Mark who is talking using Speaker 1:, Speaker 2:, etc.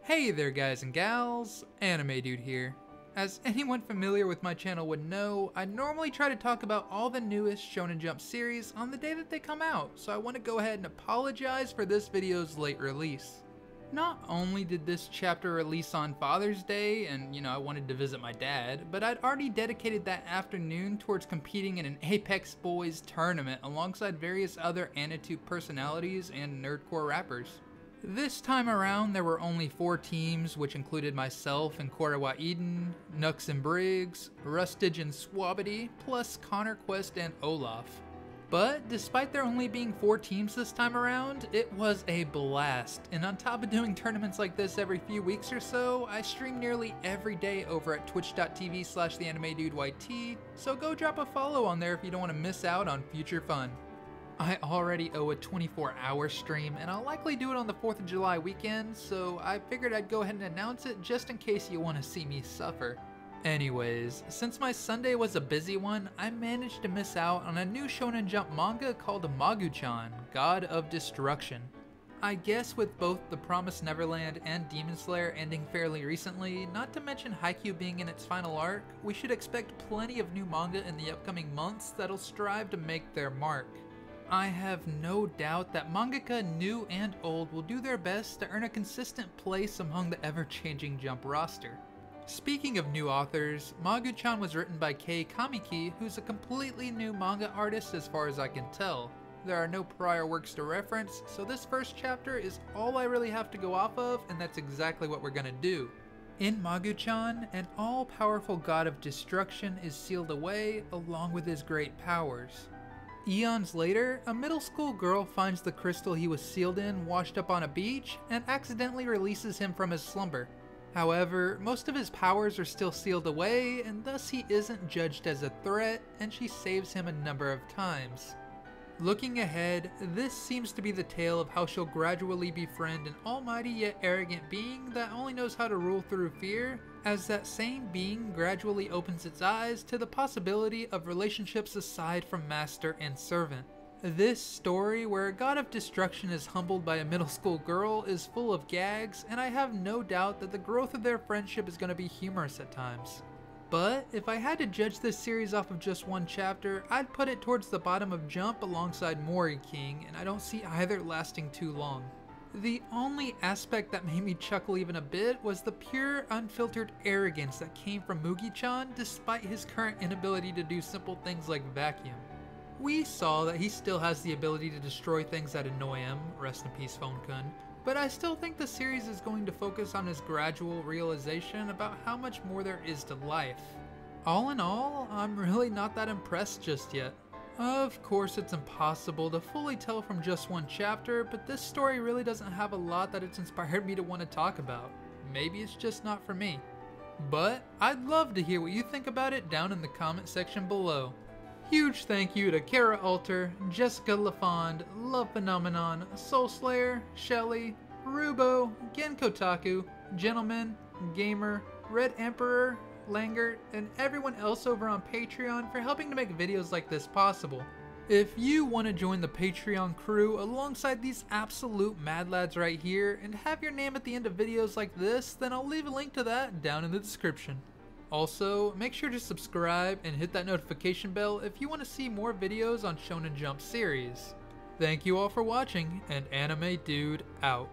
Speaker 1: Hey there guys and gals, Anime Dude here. As anyone familiar with my channel would know, I normally try to talk about all the newest Shonen Jump series on the day that they come out, so I want to go ahead and apologize for this video's late release. Not only did this chapter release on Father's Day, and I wanted to visit my dad, but I'd already dedicated that afternoon towards competing in an Apex Boys tournament alongside various other Anitube personalities and nerdcore rappers. This time around, there were only 4 teams, which included myself and Korawa Eden, Nux and Briggs, Rustage and Swabity, plus Connor Quest and Olaf. But despite there only being 4 teams this time around, it was a blast, and on top of doing tournaments like this every few weeks or so, I stream nearly every day over at twitch.tv/theanimeDudeYT, so go drop a follow on there if you don't want to miss out on future fun. I already owe a 24-hour stream, and I'll likely do it on the 4th of July weekend, so I figured I'd go ahead and announce it just in case you want to see me suffer. Anyways, since my Sunday was a busy one, I managed to miss out on a new Shonen Jump manga called Magu-Chan, God of Destruction. I guess with both The Promised Neverland and Demon Slayer ending fairly recently, not to mention Haikyuu being in its final arc, we should expect plenty of new manga in the upcoming months that'll strive to make their mark. I have no doubt that mangaka new and old will do their best to earn a consistent place among the ever-changing Jump roster. Speaking of new authors, Magu-Chan was written by Kei Kamiki, who's a completely new manga artist as far as I can tell. There are no prior works to reference, so this first chapter is all I really have to go off of, and that's exactly what we're gonna do. In Magu-Chan, an all-powerful god of destruction is sealed away, along with his great powers. Eons later, a middle school girl finds the crystal he was sealed in washed up on a beach and accidentally releases him from his slumber. However, most of his powers are still sealed away, and thus he isn't judged as a threat, and she saves him a number of times. Looking ahead, this seems to be the tale of how she'll gradually befriend an almighty yet arrogant being that only knows how to rule through fear, as that same being gradually opens its eyes to the possibility of relationships aside from master and servant. This story, where a god of destruction is humbled by a middle school girl, is full of gags, and I have no doubt that the growth of their friendship is going to be humorous at times. But if I had to judge this series off of just one chapter, I'd put it towards the bottom of Jump alongside Mori King, and I don't see either lasting too long. The only aspect that made me chuckle even a bit was the pure, unfiltered arrogance that came from Mugi-chan despite his current inability to do simple things like vacuum. We saw that he still has the ability to destroy things that annoy him, rest in peace Phone-kun, but I still think the series is going to focus on his gradual realization about how much more there is to life. All in all, I'm really not that impressed just yet. Of course, it's impossible to fully tell from just one chapter, but this story really doesn't have a lot that it's inspired me to want to talk about. Maybe it's just not for me. But I'd love to hear what you think about it down in the comment section below. Huge thank you to Kara Alter, Jessica LaFond, Love Phenomenon, Soul Slayer, Shelly, Rubo, Genkotaku, Gentleman, Gamer, Red Emperor, Langert, and everyone else over on Patreon for helping to make videos like this possible. If you want to join the Patreon crew alongside these absolute mad lads right here and have your name at the end of videos like this, then I'll leave a link to that down in the description. Also, make sure to subscribe and hit that notification bell if you want to see more videos on Shonen Jump series. Thank you all for watching, and Anime Dude out.